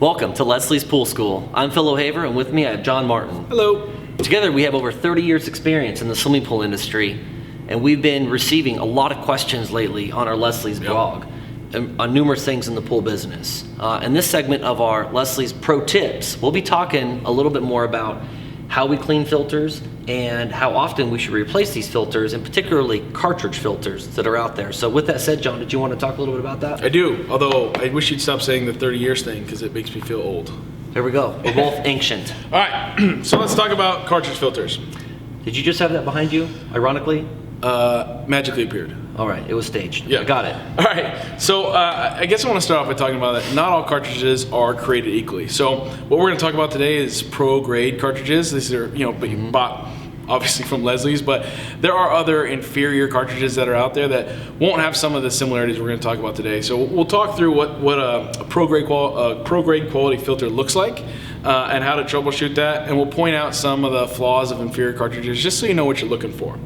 Welcome to Leslie's Pool School. I'm Phil O'Haver, and with me I have John Martin. Hello. Together we have over 30 years experience in the swimming pool industry, and we've been receiving a lot of questions lately on our Leslie's blog on numerous things in the pool business. In this segment of our Leslie's Pro Tips, we'll be talking a little bit more about how we clean filters and how often we should replace these filters, and particularly cartridge filters that are out there. So with that said, John, did you want to talk a little bit about that? I do, although I wish you'd stop saying the 30 years thing because it makes me feel old. There we go. We're both ancient. All right, so let's talk about cartridge filters. Did you just have that behind you, ironically? Magically appeared. All right, it was staged. Yeah. I got it. All right, so I guess I want to start off by talking about that not all cartridges are created equally. So what we're going to talk about today is pro grade cartridges. These are, bought obviously from Leslie's, but there are other inferior cartridges that are out there that won't have some of the similarities we're going to talk about today. So we'll talk through what a pro grade quality filter looks like and how to troubleshoot that, and we'll point out some of the flaws of inferior cartridges just so you know what you're looking for.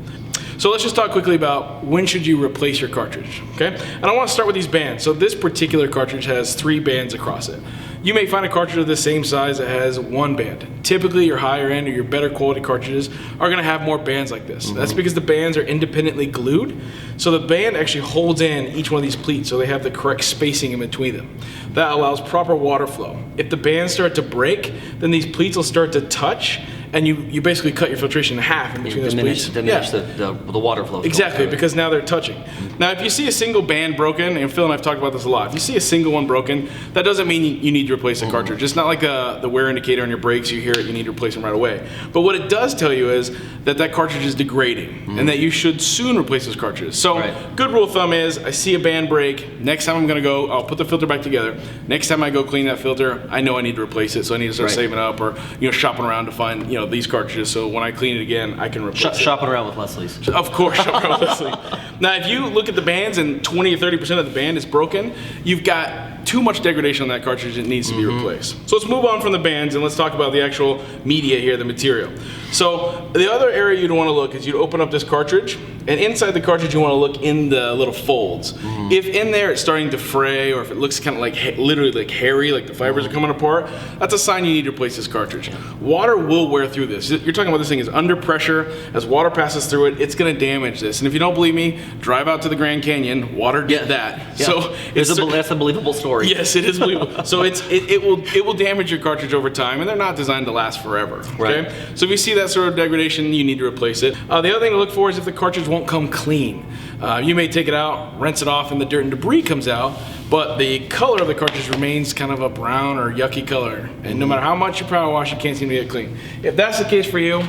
So let's just talk quickly about when should you replace your cartridge, okay? And I want to start with these bands. So this particular cartridge has 3 bands across it. You may find a cartridge of the same size that has 1 band. Typically your higher end or your better quality cartridges are going to have more bands like this. That's because the bands are independently glued. So the band actually holds in each one of these pleats so they have the correct spacing in between them. That allows proper water flow. If the bands start to break, then these pleats will start to touch, and you basically cut your filtration in half in between those pleats. Diminish the water flow. Exactly, because now they're touching. Now, if you see a single band broken, and Phil and I've talked about this a lot, if you see a single one broken, that doesn't mean you need to replace the cartridge. It's not like the wear indicator on your brakes. You hear it, you need to replace them right away. But what it does tell you is that cartridge is degrading, and that you should soon replace those cartridges. So, good rule of thumb is, I see a band break, next time I'm gonna go, I'll put the filter back together. Next time I go clean that filter, I know I need to replace it, so I need to start saving up or shopping around to find these cartridges, so when I clean it again, I can replace it. Shopping around with Leslie's. Of course, shopping around with Leslie's. Now, if you look at the bands and 20 or 30% of the band is broken, you've got too much degradation on that cartridge. It needs to be replaced. So let's move on from the bands and let's talk about the actual media here, the material. So the other area you'd want to look is you'd open up this cartridge, and inside the cartridge you want to look in the little folds. If in there it's starting to fray, or if it looks kind of like literally like hairy, like the fibers are coming apart, that's a sign you need to replace this cartridge. Water will wear through this. You're talking about this thing is under pressure. As water passes through it, it's going to damage this. And if you don't believe me, drive out to the Grand Canyon. Water did that. Yeah. So that's a believable story. Yes, it is believable. So it will damage your cartridge over time, and they're not designed to last forever. Okay? Right. So if you see that sort of degradation, you need to replace it. The other thing to look for is if the cartridge won't come clean. You may take it out, rinse it off, and the dirt and debris comes out, but the color of the cartridge remains kind of a brown or yucky color. And no matter how much you power wash, you can't seem to get clean. If that's the case for you,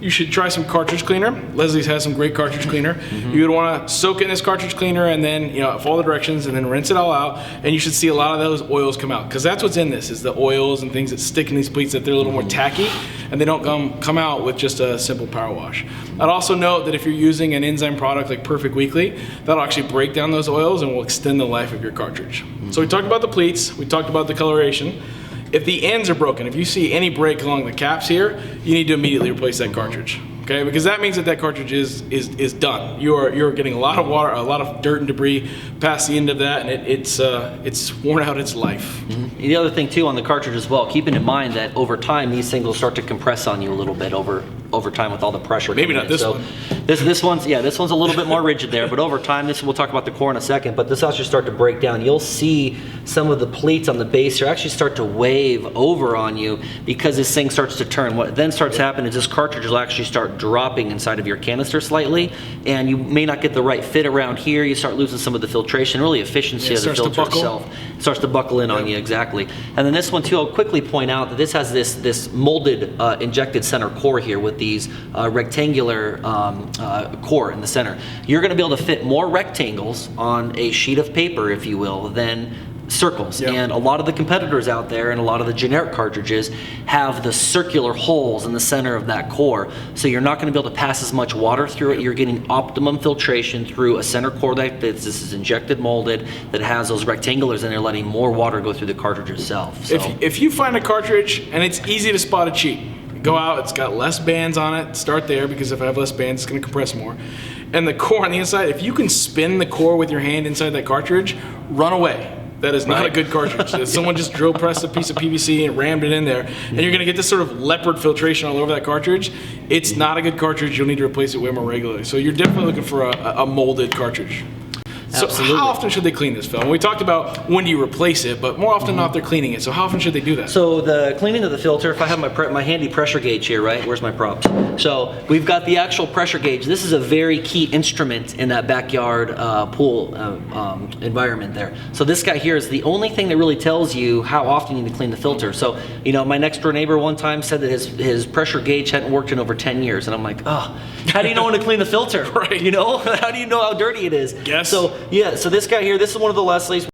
you should try some cartridge cleaner. Leslie's has some great cartridge cleaner. You would want to soak in this cartridge cleaner and then, follow the directions and then rinse it all out, and you should see a lot of those oils come out, because that's what's in this, is the oils and things that stick in these pleats, that they're a little more tacky and they don't come out with just a simple power wash. I'd also note that if you're using an enzyme product like Perfect Weekly, that'll actually break down those oils and will extend the life of your cartridge. So we talked about the pleats, we talked about the coloration. If the ends are broken, if you see any break along the caps here, you need to immediately replace that cartridge. Okay, because that means that cartridge is done. You're getting a lot of water, a lot of dirt and debris past the end of that, and it's worn out its life. The other thing too on the cartridge as well, keeping in mind that over time these things will start to compress on you a little bit over time with all the pressure. Maybe not this one. This one's a little bit more rigid there, but over time, we'll talk about the core in a second, but this will actually start to break down. You'll see some of the pleats on the base here actually start to wave over on you because this thing starts to turn. What then starts happening is this cartridge will actually start dropping inside of your canister slightly, and you may not get the right fit around here. You start losing some of the filtration, really efficiency of the filter itself. It starts to buckle in on you, exactly. And then this one too, I'll quickly point out that this has this molded injected center core here with these rectangular core in the center. You're going to be able to fit more rectangles on a sheet of paper, if you will, than circles. And a lot of the competitors out there and a lot of the generic cartridges have the circular holes in the center of that core, so you're not going to be able to pass as much water through it. You're getting optimum filtration through a center core this is injected molded, that has those rectangulars in there, letting more water go through the cartridge itself. So if you find a cartridge and it's easy to spot a cheat, go out, it's got less bands on it, start there, because if I have less bands it's going to compress more. And the core on the inside, if you can spin the core with your hand inside that cartridge, run away. That is not a good cartridge. Someone just drill pressed a piece of PVC and rammed it in there, and you're going to get this sort of leopard filtration all over that cartridge. It's not a good cartridge. You'll need to replace it way more regularly. So you're definitely looking for a molded cartridge. So Absolutely. how often should they clean this film? We talked about when do you replace it, but more often than not, they're cleaning it. So how often should they do that? So the cleaning of the filter, if I have my handy pressure gauge here, right? Where's my props? So we've got the actual pressure gauge. This is a very key instrument in that backyard pool environment there. So this guy here is the only thing that really tells you how often you need to clean the filter. So, you know, my next door neighbor one time said that his pressure gauge hadn't worked in over 10 years. And I'm like, oh, how do you know when to clean the filter? Right. You know, how do you know how dirty it is? Yes. So, yeah, so this guy here, this is one of the Leslies.